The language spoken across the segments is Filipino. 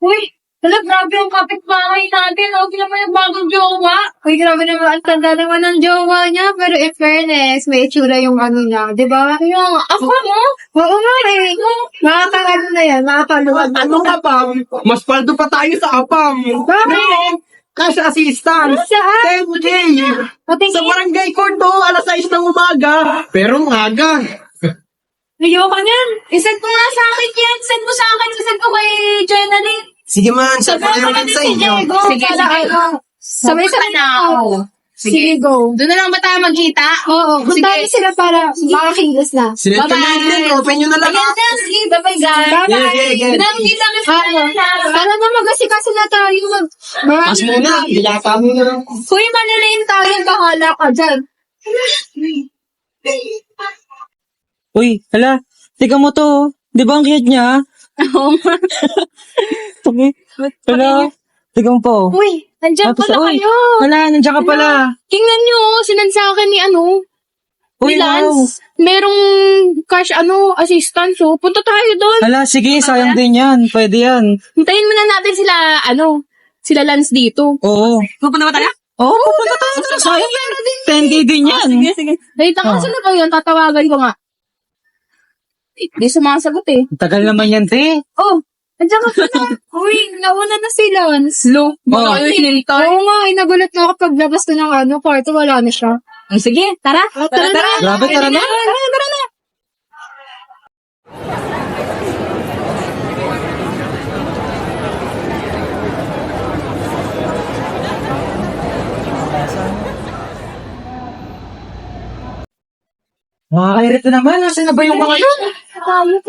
Uy, grabe yung kapitbahay natin. Okay naman yung bagong jowa. Uy, grabe naman. Ang tanda naman ng jowa niya. Pero in fairness, may itsura yung ano niya. Di ba? Yung, ako mo? Oo nga eh. Makakano na yan. Makakaluwag na. Ano ka pa? Mas paldo pa tayo sa apam. Bakit? Cash assistance. Saan? 10K. Patingin. Sa barangay court to, alas 6 ng umaga. Pero maaga. Ayoko niyan. Isend mo nga sa akin yan. Send mo sa akin. Isend ko kay Jenalyn. Sige man, Sabi sabi mo naman natin sa si inyo. Diego. Sige, sige. Sabay-sabay na ako. Sige, go. Doon na lang ba tayo magkita? Oo. Puntahan niyo sila para makakilos na. Sila Bye-bye. open nyo na lang. Ayan na, sige, bye-bye guys. Bye-bye. Binamigit lang sa Para na mag-asikaso na tayo. Pas muna, dilata mo na lang. Kuy, manalayin tayo. Bahala ka dyan. Uy, hala, tika mo to. Di ba ang cute niya? Oo. Okay. Hala, tika mo po. Uy, nandyan Tapos, pala uy, kayo. Hala, nandiyan ka pala. Tingnan nyo, sinan sa akin ni Uy, ni Lance. Merong cash assistance. So, punta tayo doon. Hala, sige, sayang din yan. Pwede yan. Hintayin muna natin sila Lance dito. Oo. Pupunta ba tayo? Oo, pupunta tayo. Sayang yan. 10K din yan. Sige, sige. Dahil taka sila ko yun, tatawagan ko nga. Di sumasagot eh. Tagal naman yan, te. Oh, nandiyan ka pala. Uy, nauna na si Lance. Lo, baka Oh. hinintay. Oo nga, nagulat na ako paglabas ko ng kwarto, wala na siya. Sige, tara. Tara na. Grabe, tara na. Tara na. Mga kairito naman, nasan na ba yung mga yun?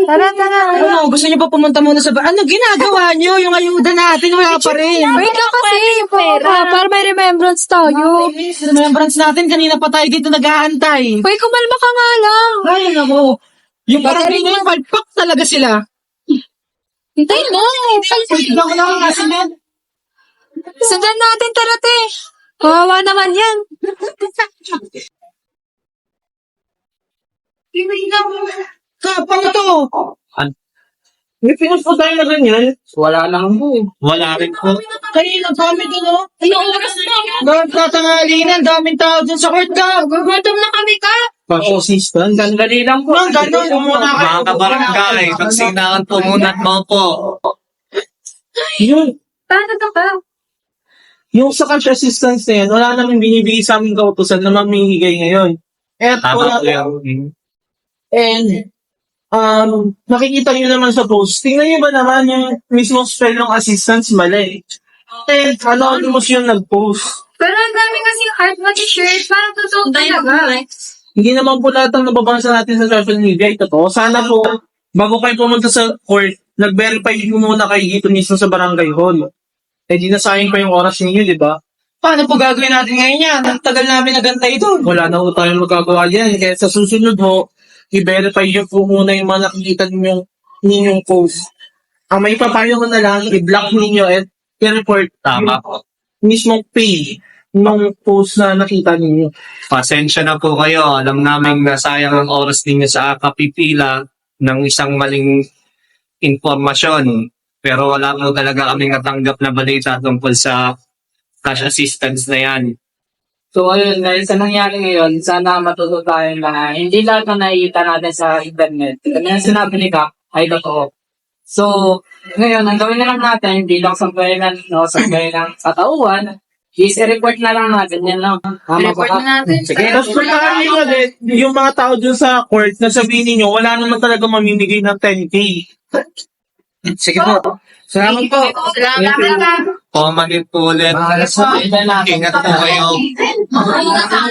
Tara. Ano, gusto niyo ba pumunta muna sa Ano ginagawa niyo? Yung ayuda natin, wala pa rin. Wait lang kasi, para may remembrance tayo. Remembrance natin, kanina pa tayo dito nag-aantay. Uy, kumalma ka nga lang. Ay, nako. Yung barangay na yung palpak talaga sila. Hintayin mo. Hindi ko lang nasin yan. Sundan natin, tara te. Kawawa naman yan. Kapang to. May pinost po tayo na ganyan. Wala lang po. Wala rin po. Kanina kami doon, Anong oras na? Nagtatangalinan, daming tao dun sa court ka. Gugutom na kami ka. Pang-assistant. Dali lang po. Ganun, muna kayo. Mga kabarangay, magsinaan po muna at maupo. Yun. Paano to ka? Yung sa cash assistance na yan, wala naman binibigay sa aming kautusan na mamimigay ngayon. At Tama wala po yun. And, nakikita nyo naman sa post, tingnan nyo ba naman yung mismo spell ng assistance mali. And, anonymous yung nag-post. Pero ang dami kasi art na t-shirt. Parang totoo talaga. Hindi naman po lahat ng nababasa natin sa social media, ito to. Sana po, bago kayo pumunta sa court, nag-verify nyo muna kayo dito mismo sa barangay hall. Eh, di nasayang pa yung oras ninyo, di ba? Paano po gagawin natin ngayon yan? Ang tagal namin nagantay doon. Wala na po tayong magagawa dyan. Kaya sa susunod ho, i-verify nyo po muna yung mga nakikita ninyong post. Ang may papayo ko na lang, i-block ninyo at i-report Tama po. mismong page ng post na nakita ninyo. Pasensya na po kayo. Alam namin na sayang ang oras ninyo sa kapipila ng isang maling informasyon. Pero wala po talaga kaming natanggap na balita tungkol sa cash assistance na yan. So, ayun, dahil sa nangyari ngayon, sana matuto tayo na hindi lahat na nakikita natin sa internet. Kaya sinabi ni Kap, ay totoo. So, ngayon, ang gawin na lang natin, hindi lang sa bayan, sa bayan ng katauhan, is i-report na lang natin. Yan lang. Tama ba? Report na natin. Sige. Tapos pagkaan nyo ulit, yung mga tao dun sa court na sabihin ninyo, wala naman talaga mamimigay ng 10K. Sige po. Salamat po. Salamat. Pumalit po ulit. Ingat po kayo. Salamat.